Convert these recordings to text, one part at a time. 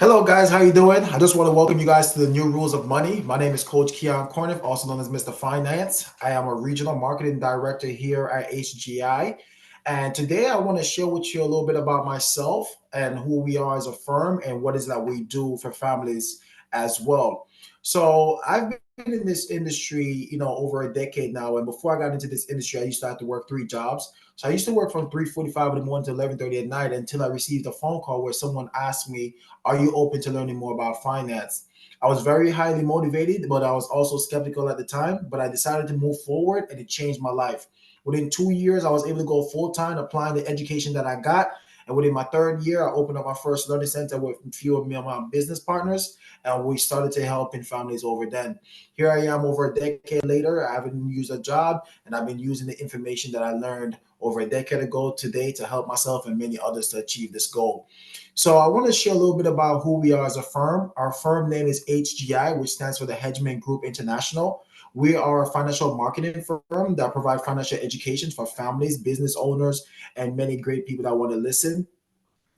Hello guys, how you doing? I just want to welcome you guys to the new rules of money. My name is Coach Keyon Corniffe, also known as Mr. Finance. I am a regional marketing director here at HGI. And today I want to share with you a little bit about myself and who we are as a firm and what is that we do for families as well. So I've been in this industry, over a decade now. And before I got into this industry, I used to have to work three jobs. So I used to work from 3:45 in the morning to 11:30 at night until I received a phone call where someone asked me, are you open to learning more about finance? I was very highly motivated, but I was also skeptical at the time. But I decided to move forward and it changed my life. Within 2 years, I was able to go full time applying the education that I got. And within my third year, I opened up my first learning center with a few of me and my business partners. And we started to help in families over then. Here I am over a decade later. I haven't used a job and I've been using the information that I learned over a decade ago today to help myself and many others to achieve this goal. So I want to share a little bit about who we are as a firm. Our firm name is HGI, which stands for the Hedgeman Group International. We are a financial marketing firm that provide financial education for families, business owners, and many great people that want to listen.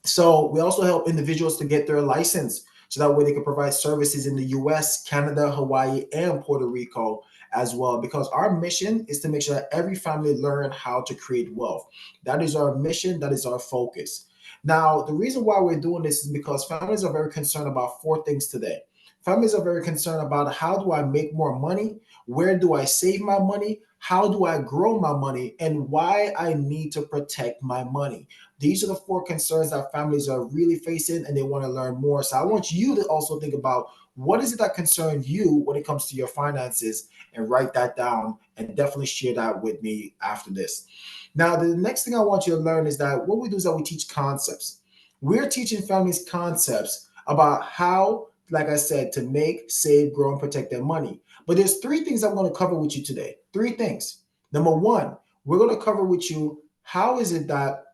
So we also help individuals to get their license so that way they can provide services in the US, Canada, Hawaii, and Puerto Rico as well. Because our mission is to make sure that every family learn how to create wealth. That is our mission, that is our focus. Now, the reason why we're doing this is because families are very concerned about four things today. Families are very concerned about how do I make more money? Where do I save my money? How do I grow my money? And why I need to protect my money. These are the four concerns that families are really facing and they want to learn more. So I want you to also think about what is it that concerns you when it comes to your finances and write that down and definitely share that with me after this. Now, the next thing I want you to learn is that what we do is that we teach concepts. We're teaching families concepts about how, like I said, to make, save, grow, and protect their money. But there's three things I'm going to cover with you today. Three things. Number one, we're going to cover with you how is it that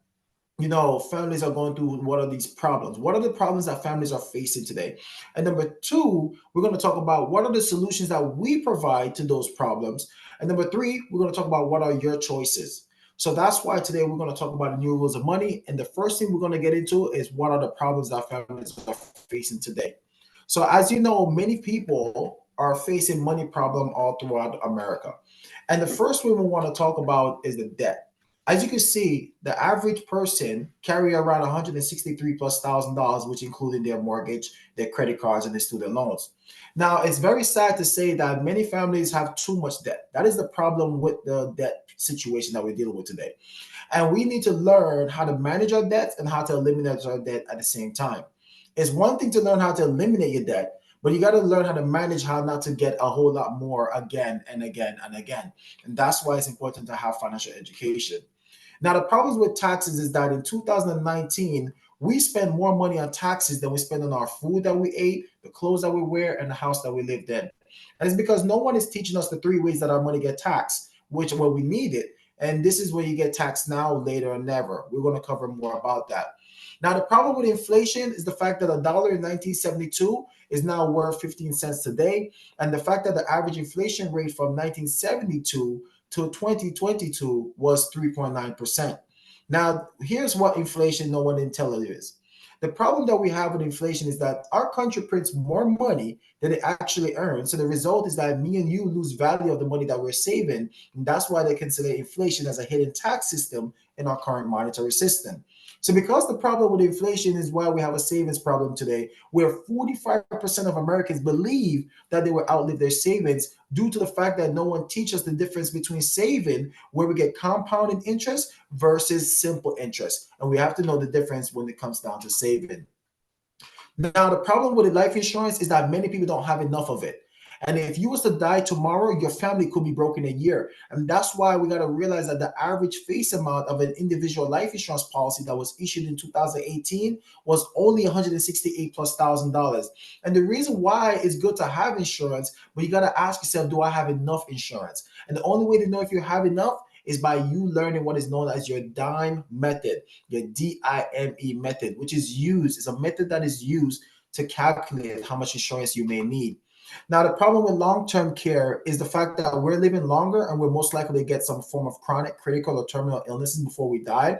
families are going through what are these problems? What are the problems that families are facing today? And number two, we're going to talk about what are the solutions that we provide to those problems. And number three, we're going to talk about what are your choices. So that's why today we're going to talk about the new rules of money. And the first thing we're going to get into is what are the problems that families are facing today. So as you know, many people are facing money problem all throughout America. And the first one we want to talk about is the debt. As you can see, the average person carry around 163 plus $1,000, which including their mortgage, their credit cards, and their student loans. Now, it's very sad to say that many families have too much debt. That is the problem with the debt situation that we're dealing with today. And we need to learn how to manage our debt and how to eliminate our debt at the same time. It's one thing to learn how to eliminate your debt, but you got to learn how to manage how not to get a whole lot more again and again and again. And that's why it's important to have financial education. Now, the problems with taxes is that in 2019, we spend more money on taxes than we spend on our food that we ate, the clothes that we wear, and the house that we lived in. And it's because no one is teaching us the three ways that our money get taxed, which where we need it. And this is where you get taxed now, later, and never. We're going to cover more about that. Now, the problem with inflation is the fact that a dollar in 1972 is now worth 15 cents today. And the fact that the average inflation rate from 1972 to 2022 was 3.9%. Now, here's what inflation no one didn't tell you is. The problem that we have with inflation is that our country prints more money than it actually earns. So the result is that me and you lose value of the money that we're saving. And that's why they consider inflation as a hidden tax system in our current monetary system. So because the problem with inflation is why we have a savings problem today, where 45% of Americans believe that they will outlive their savings due to the fact that no one teaches the difference between saving, where we get compounded interest, versus simple interest. And we have to know the difference when it comes down to saving. Now, the problem with the life insurance is that many people don't have enough of it. And if you was to die tomorrow, your family could be broken a year. And that's why we got to realize that the average face amount of an individual life insurance policy that was issued in 2018 was only 168 plus $1,000. And the reason why it's good to have insurance, but you got to ask yourself, do I have enough insurance? And the only way to know if you have enough is by you learning what is known as your DIME method, your DIME method, which is a method that is used to calculate how much insurance you may need. Now, the problem with long-term care is the fact that we're living longer and we're most likely to get some form of chronic, critical, or terminal illnesses before we die.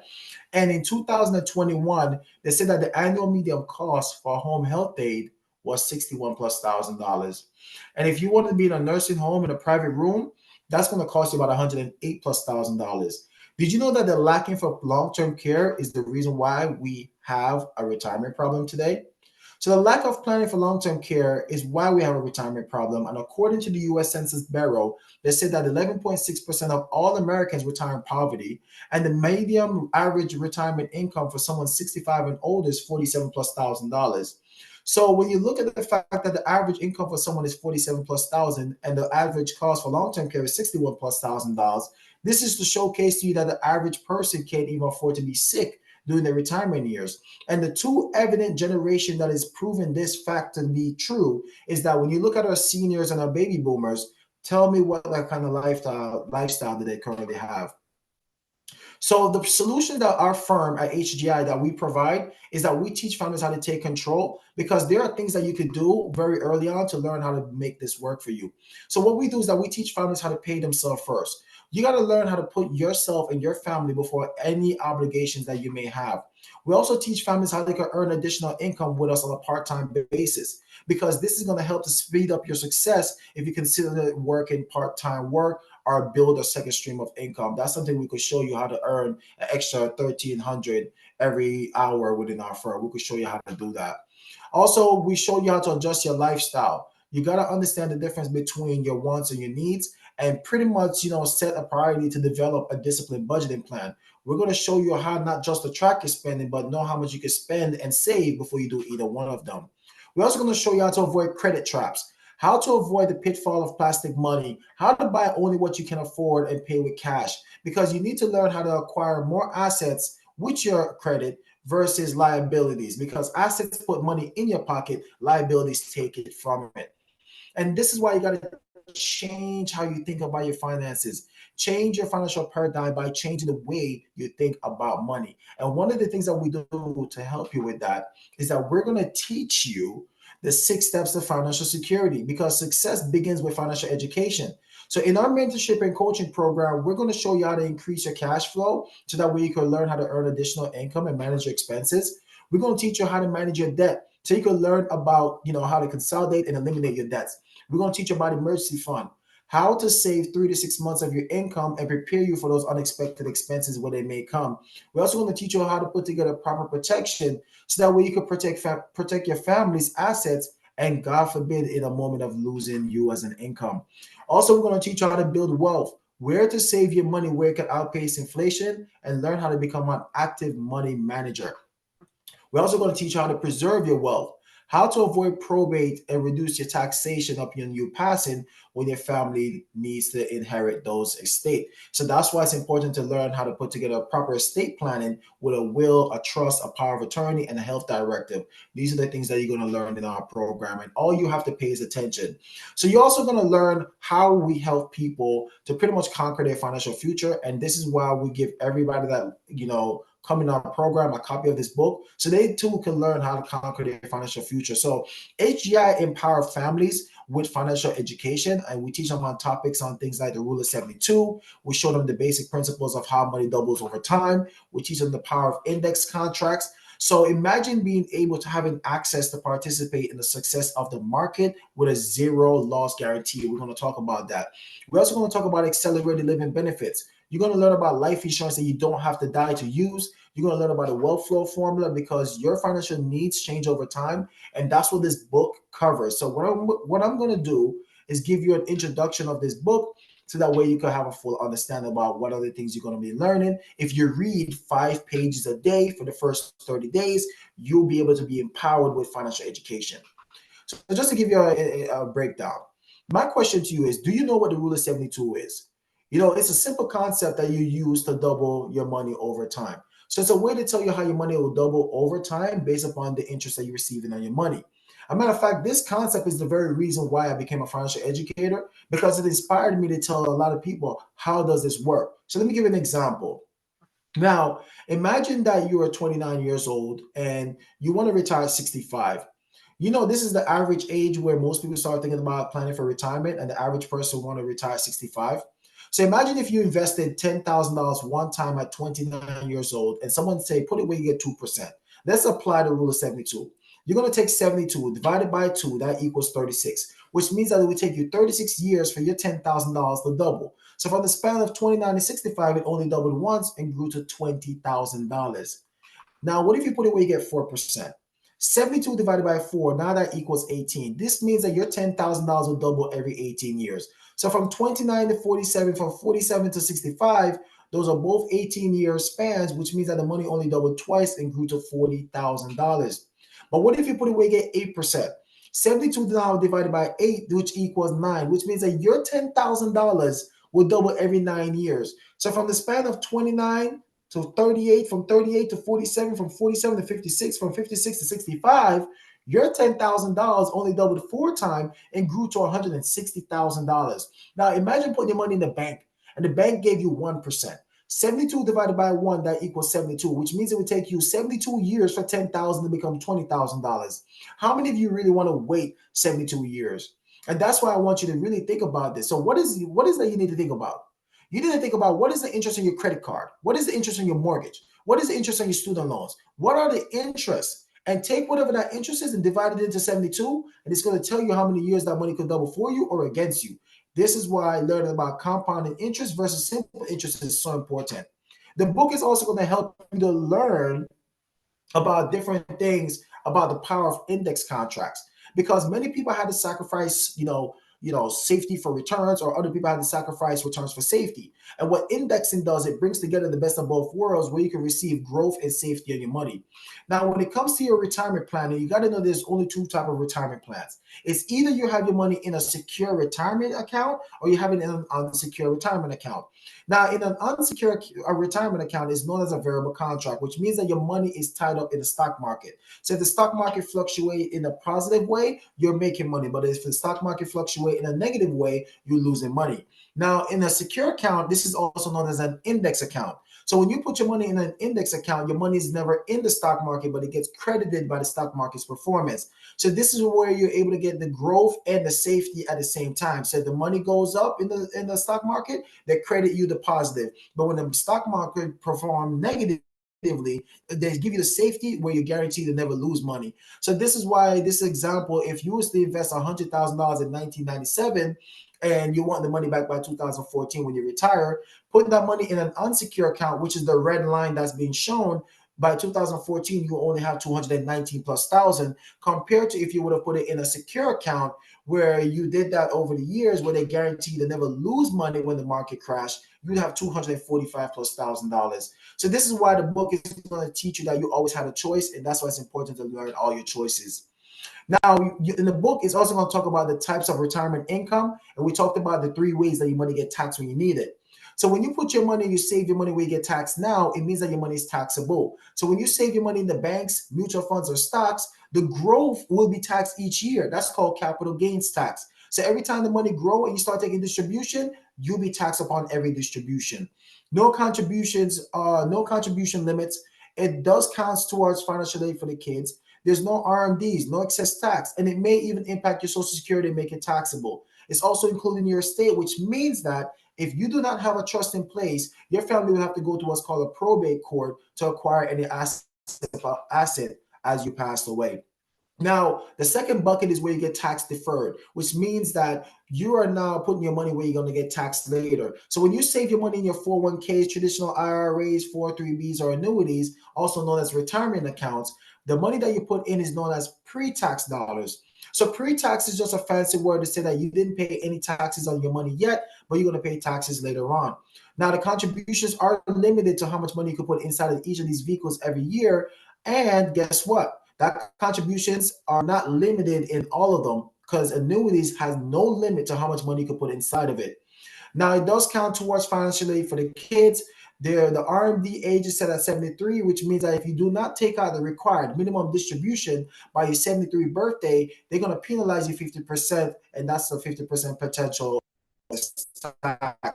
And in 2021, they said that the annual median cost for home health aid was 61 plus $1,000. And if you want to be in a nursing home in a private room, that's going to cost you about 108 plus $1,000. Did you know that the lacking for long-term care is the reason why we have a retirement problem today? So the lack of planning for long-term care is why we have a retirement problem. And according to the US Census Bureau, they said that 11.6% of all Americans retire in poverty, and the median average retirement income for someone 65 and older is 47 plus $1,000. So when you look at the fact that the average income for someone is 47 plus thousand and the average cost for long-term care is 61 plus $1,000, this is to showcase to you that the average person can't even afford to be sick during their retirement years. And the two evident generation that is proven this fact to be true is that when you look at our seniors and our baby boomers, tell me what that kind of lifestyle that they currently have. So the solution that our firm at HGI that we provide is that we teach families how to take control, because there are things that you could do very early on to learn how to make this work for you. So what we do is that we teach families how to pay themselves first. You got to learn how to put yourself and your family before any obligations that you may have. We also teach families how they can earn additional income with us on a part-time basis, because this is going to help to speed up your success if you consider working part-time work or build a second stream of income. That's something we could show you how to earn an extra 1,300 every hour within our firm. We could show you how to do that. Also, we show you how to adjust your lifestyle. You got to understand the difference between your wants and your needs, and pretty much, set a priority to develop a disciplined budgeting plan. We're going to show you how not just to track your spending, but know how much you can spend and save before you do either one of them. We're also going to show you how to avoid credit traps, how to avoid the pitfall of plastic money, how to buy only what you can afford and pay with cash, because you need to learn how to acquire more assets with your credit versus liabilities, because assets put money in your pocket, liabilities take it from it. And this is why you got to change how you think about your finances. Change your financial paradigm by changing the way you think about money. And one of the things that we do to help you with that is that we're going to teach you the 6 steps to financial security, because success begins with financial education. So in our mentorship and coaching program, we're going to show you how to increase your cash flow so that way you can learn how to earn additional income and manage your expenses. We're going to teach you how to manage your debt so you can learn about, how to consolidate and eliminate your debts. We're going to teach you about emergency fund, how to save 3 to 6 months of your income and prepare you for those unexpected expenses when they may come. We're also going to teach you how to put together proper protection so that way you can protect your family's assets and, God forbid, in a moment of losing you as an income. Also, we're going to teach you how to build wealth, where to save your money, where it can outpace inflation, and learn how to become an active money manager. We're also going to teach you how to preserve your wealth, how to avoid probate and reduce your taxation upon you passing when your family needs to inherit those estate. So that's why it's important to learn how to put together a proper estate planning with a will, a trust, a power of attorney, and a health directive. These are the things that you're going to learn in our program, and all you have to pay is attention. So you're also going to learn how we help people to pretty much conquer their financial future, and this is why we give everybody that come in our program a copy of this book so they too can learn how to conquer their financial future. So HGI empower families with financial education, and we teach them on topics on things like the rule of 72. We show them the basic principles of how money doubles over time. We teach them the power of index contracts. So imagine being able to having access to participate in the success of the market with a zero loss guarantee. We're going to talk about that. We're also going to talk about accelerated living benefits. You're going to learn about life insurance that you don't have to die to use. You're going to learn about the wealth flow formula, because your financial needs change over time. And that's what this book covers. So what I'm going to do is give you an introduction of this book so that way you can have a full understanding about what other things you're going to be learning. If you read 5 pages a day for the first 30 days, you'll be able to be empowered with financial education. So just to give you a breakdown, my question to you is, do you know what the rule of 72 is? It's a simple concept that you use to double your money over time. So it's a way to tell you how your money will double over time based upon the interest that you're receiving on your money. As a matter of fact, this concept is the very reason why I became a financial educator, because it inspired me to tell a lot of people, how does this work? So let me give you an example. Now, imagine that you are 29 years old and you want to retire at 65. This is the average age where most people start thinking about planning for retirement, and the average person want to retire at 65. So imagine if you invested $10,000 one time at 29 years old, and someone say, put it where you get 2%. Let's apply the rule of 72. You're going to take 72 divided by 2, that equals 36, which means that it would take you 36 years for your $10,000 to double. So from the span of 29 to 65, it only doubled once and grew to $20,000. Now, what if you put it where you get 4%? 72 divided by 4, now that equals 18. This means that your $10,000 will double every 18 years. So from 29 to 47, from 47 to 65, those are both 18-year spans, which means that the money only doubled twice and grew to $40,000. But what if you put it where you get 8%? 72 now divided by 8, which equals 9, which means that your $10,000 will double every 9 years. So from the span of 29 to 38, from 38 to 47, from 47 to 56, from 56 to 65, your $10,000 only doubled 4 times and grew to $160,000. Now imagine putting your money in the bank and the bank gave you 1%. 72 divided by 1, that equals 72, which means it would take you 72 years for 10,000 to become $20,000. How many of you really want to wait 72 years? And that's why I want you to really think about this. So what is that you need to think about? You need to think about, what is the interest on your credit card? What is the interest on your mortgage? What is the interest on your student loans? What are the interests? And take whatever that interest is and divide it into 72, and it's going to tell you how many years that money could double for you or against you. This is why learning about compounding interest versus simple interest is so important. The book is also going to help you to learn about different things about the power of index contracts, because many people had to sacrifice, safety for returns, or other people had to sacrifice returns for safety. And what indexing does, it brings together the best of both worlds, where you can receive growth and safety on your money. Now, when it comes to your retirement planning, you got to know there's only two types of retirement plans. It's either you have your money in a secure retirement account, or you have it in an unsecure retirement account. Now, in an unsecured retirement account is known as a variable contract, which means that your money is tied up in the stock market. So if the stock market fluctuates in a positive way, you're making money. But if the stock market fluctuates in a negative way, you're losing money. Now, in a secure account, this is also known as an index account. So when you put your money in an index account, your money is never in the stock market, but it gets credited by the stock market's performance. So this is where you're able to get the growth and the safety at the same time. So the money goes up in the stock market, they credit you the positive. But when the stock market performs negatively, they give you the safety where you're guaranteed to never lose money. So this is why this example, if you was to invest $100,000 in 1997 and you want the money back by 2014 when you retire, put that money in an unsecured account, which is the red line that's being shown. By 2014, you only have 219 plus thousand, compared to if you would have put it in a secure account where you did that over the years, where they guarantee you to never lose money when the market crashed, you'd have 245 plus $1,000. So this is why the book is going to teach you that you always have a choice, and that's why it's important to learn all your choices. Now, in the book, it's also going to talk about the types of retirement income, and we talked about the 3 ways that your money get taxed when you need it. So when you put your money, you save your money where you get taxed now, it means that your money is taxable. So when you save your money in the banks, mutual funds, or stocks, the growth will be taxed each year. That's called capital gains tax. So every time the money grow and you start taking distribution, you'll be taxed upon every distribution. No contributions, no contribution limits. It does count towards financial aid for the kids. There's no RMDs, no excess tax, and it may even impact your Social Security and make it taxable. It's also included in your estate, which means that if you do not have a trust in place, your family will have to go to what's called a probate court to acquire any asset as you pass away. Now, the second bucket is where you get tax deferred, which means that you are now putting your money where you're going to get taxed later. So when you save your money in your 401ks, traditional IRAs, 403bs, or annuities, also known as retirement accounts, the money that you put in is known as pre-tax dollars. So pre-tax is just a fancy word to say that you didn't pay any taxes on your money yet, but you're going to pay taxes later on. Now, the contributions are limited to how much money you can put inside of each of these vehicles every year. And guess what? That contributions are not limited in all of them, because annuities has no limit to how much money you can put inside of it. Now, it does count towards financial aid for the kids. The RMD age is set at 73, which means that if you do not take out the required minimum distribution by your 73rd birthday, they're going to penalize you 50%, and that's the 50% potential tax.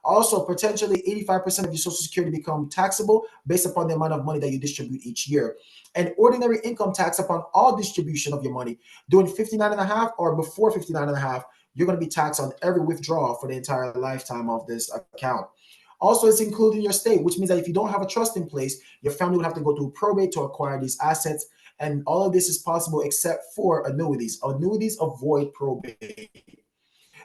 Also, potentially 85% of your Social Security become taxable based upon the amount of money that you distribute each year. And ordinary income tax upon all distribution of your money during 59 and a half or before 59 and a half, you're going to be taxed on every withdrawal for the entire lifetime of this account. Also, it's including your state, which means that if you don't have a trust in place, your family would have to go through probate to acquire these assets. And all of this is possible except for annuities. Annuities avoid probate.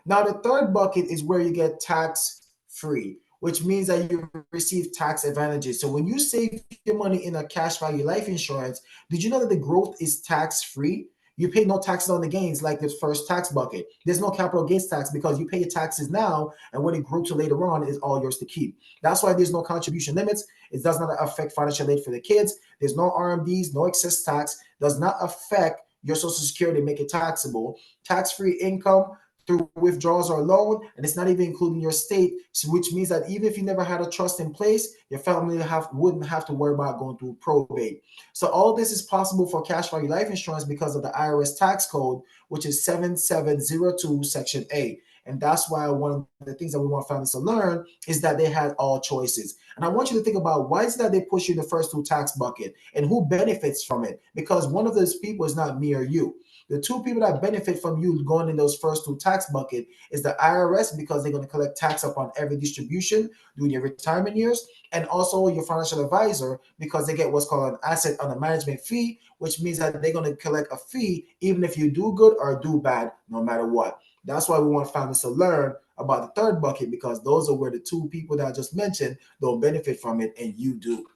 Now, the third bucket is where you get tax free, which means that you receive tax advantages. So when you save your money in a cash value life insurance, did you know that the growth is tax free? You pay no taxes on the gains like the first tax bucket. There's no capital gains tax because you pay your taxes now, and what it grew to later on is all yours to keep. That's why there's no contribution limits. It does not affect financial aid for the kids. There's no RMDs, no excess tax, does not affect your Social Security, make it taxable. Tax-free income through withdrawals or loan, and it's not even including your state, so which means that even if you never had a trust in place, your family wouldn't have to worry about going through probate. So all of this is possible for cash value life insurance because of the IRS tax code, which is 7702 Section A. And that's why one of the things that we want families to learn is that they had all choices. And I want you to think about why is it that they push you in the first two tax bucket and who benefits from it? Because one of those people is not me or you. The two people that benefit from you going in those first two tax bucket is the IRS because they're going to collect tax upon every distribution during your retirement years, and also your financial advisor because they get what's called an asset under management fee, which means that they're going to collect a fee even if you do good or do bad, no matter what. That's why we want families to learn about the third bucket because those are where the two people that I just mentioned don't benefit from it and you do.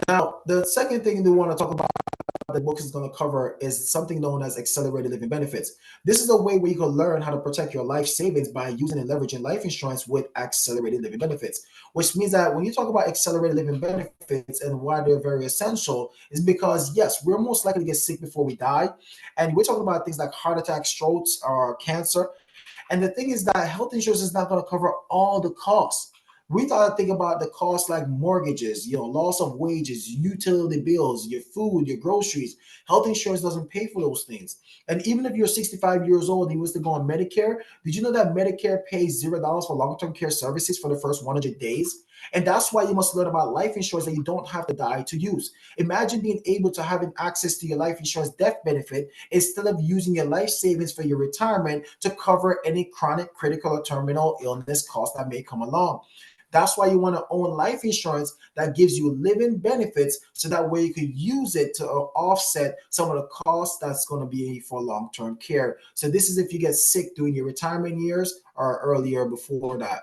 Now, the second thing we want to talk about the book is going to cover is something known as accelerated living benefits. This is a way where you can learn how to protect your life savings by using and leveraging life insurance with accelerated living benefits, which means that when you talk about accelerated living benefits and why they're very essential is because, yes, we're most likely to get sick before we die. And we're talking about things like heart attack, strokes, or cancer. And the thing is that health insurance is not going to cover all the costs. We thought to think about the costs like mortgages, loss of wages, utility bills, your food, your groceries. Health insurance doesn't pay for those things. And even if you're 65 years old and you was to go on Medicare, did you know that Medicare pays $0 for long-term care services for the first 100 days? And that's why you must learn about life insurance that you don't have to die to use. Imagine being able to having access to your life insurance death benefit instead of using your life savings for your retirement to cover any chronic, critical, or terminal illness costs that may come along. That's why you want to own life insurance that gives you living benefits so that way you could use it to offset some of the costs that's going to be for long-term care. So this is if you get sick during your retirement years or earlier before that.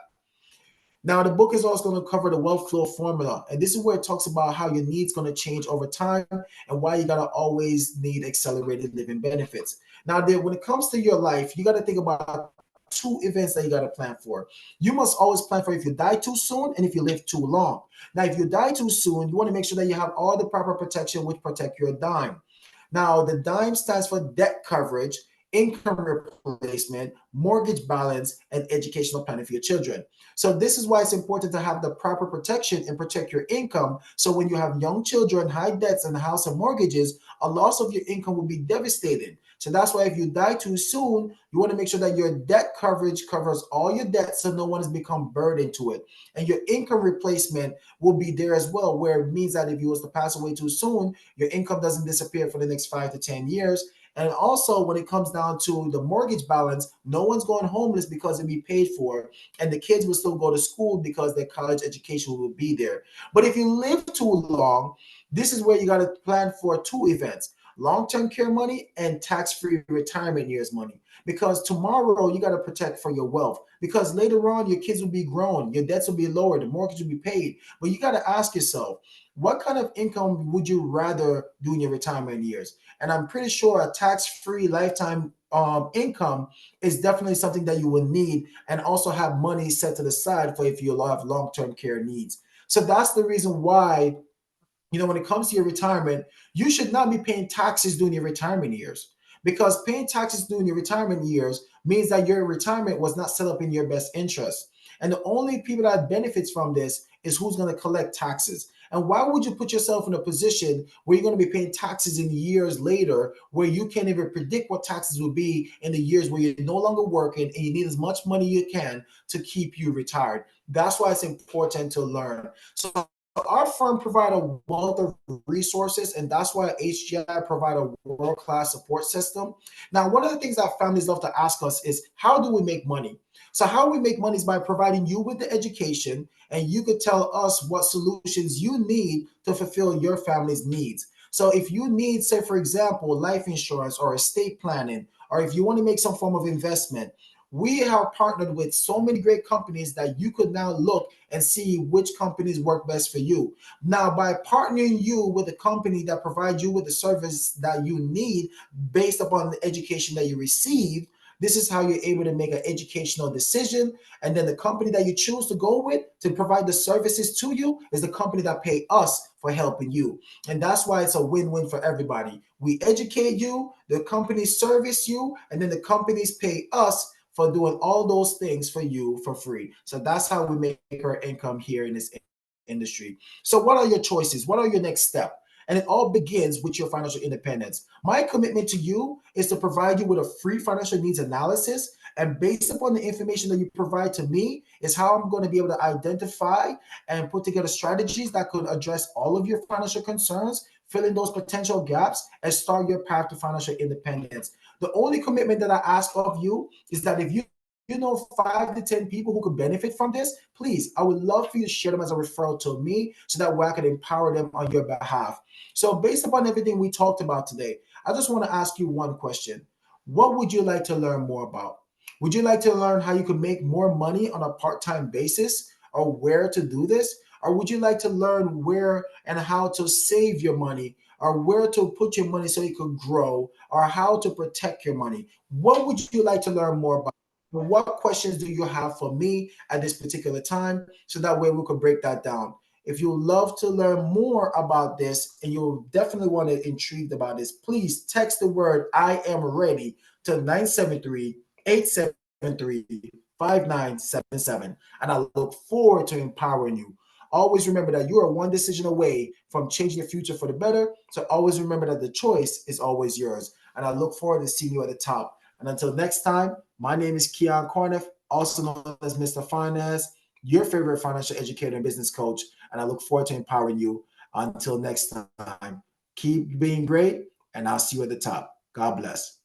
Now, the book is also going to cover the wealth flow formula. And this is where it talks about how your needs going to change over time and why you got to always need accelerated living benefits. Now, when it comes to your life, you got to think about two events that you got to plan for. You must always plan for if you die too soon and if you live too long. Now, if you die too soon, you want to make sure that you have all the proper protection which protect your dime. Now, the dime stands for debt coverage, income replacement, mortgage balance, and educational planning for your children. So this is why it's important to have the proper protection and protect your income. So when you have young children, high debts, and house and mortgages, a loss of your income will be devastating. So that's why if you die too soon, you want to make sure that your debt coverage covers all your debts so no one has become burdened to it. And your income replacement will be there as well, where it means that if you was to pass away too soon, your income doesn't disappear for the next 5 to 10 years. And also, when it comes down to the mortgage balance, no one's going homeless because it'll be paid for, and the kids will still go to school because their college education will be there. But if you live too long, this is where you got to plan for two events: long-term care money and tax-free retirement years money. Because tomorrow you got to protect for your wealth. Because later on your kids will be grown, your debts will be lower, the mortgage will be paid. But you got to ask yourself, what kind of income would you rather do in your retirement years? And I'm pretty sure a tax-free lifetime income is definitely something that you will need, and also have money set to the side for if you have long-term care needs. So that's the reason why, when it comes to your retirement, you should not be paying taxes during your retirement years, because paying taxes during your retirement years means that your retirement was not set up in your best interest. And the only people that benefits from this is who's going to collect taxes. And why would you put yourself in a position where you're going to be paying taxes in years later, where you can't even predict what taxes will be in the years where you're no longer working and you need as much money you can to keep you retired? That's why it's important to learn. So our firm provide a wealth of resources, and that's why HGI provide a world-class support system. Now, one of the things that families love to ask us is, how do we make money? So how we make money is by providing you with the education, and you could tell us what solutions you need to fulfill your family's needs. So if you need, say, for example, life insurance or estate planning, or if you want to make some form of investment, we have partnered with so many great companies that you could now look and see which companies work best for you. Now, by partnering you with a company that provides you with the service that you need based upon the education that you receive, this is how you're able to make an educational decision. And then the company that you choose to go with to provide the services to you is the company that pay us for helping you. And that's why it's a win-win for everybody. We educate you, the companies service you, and then the companies pay us for doing all those things for you for free. So that's how we make our income here in this industry. So what are your choices? What are your next step? And it all begins with your financial independence. My commitment to you is to provide you with a free financial needs analysis. And based upon the information that you provide to me, is how I'm going to be able to identify and put together strategies that could address all of your financial concerns, fill in those potential gaps, and start your path to financial independence. The only commitment that I ask of you is that if you know 5 to 10 people who could benefit from this, please, I would love for you to share them as a referral to me so that way I can empower them on your behalf. So, based upon everything we talked about today, I just want to ask you one question. What would you like to learn more about? Would you like to learn how you can make more money on a part time basis, or where to do this? Or would you like to learn where and how to save your money, or where to put your money so it could grow, or how to protect your money? What would you like to learn more about? What questions do you have for me at this particular time? So that way we could break that down. If you love to learn more about this and you'll definitely want to intrigued about this, please text the word I am ready to 973-873-5977. And I look forward to empowering you. Always remember that you are one decision away from changing your future for the better. So always remember that the choice is always yours. And I look forward to seeing you at the top. And until next time, my name is Keyon Corniffe, also known as Mr. Finance, your favorite financial educator and business coach. And I look forward to empowering you. Until next time, keep being great, and I'll see you at the top. God bless.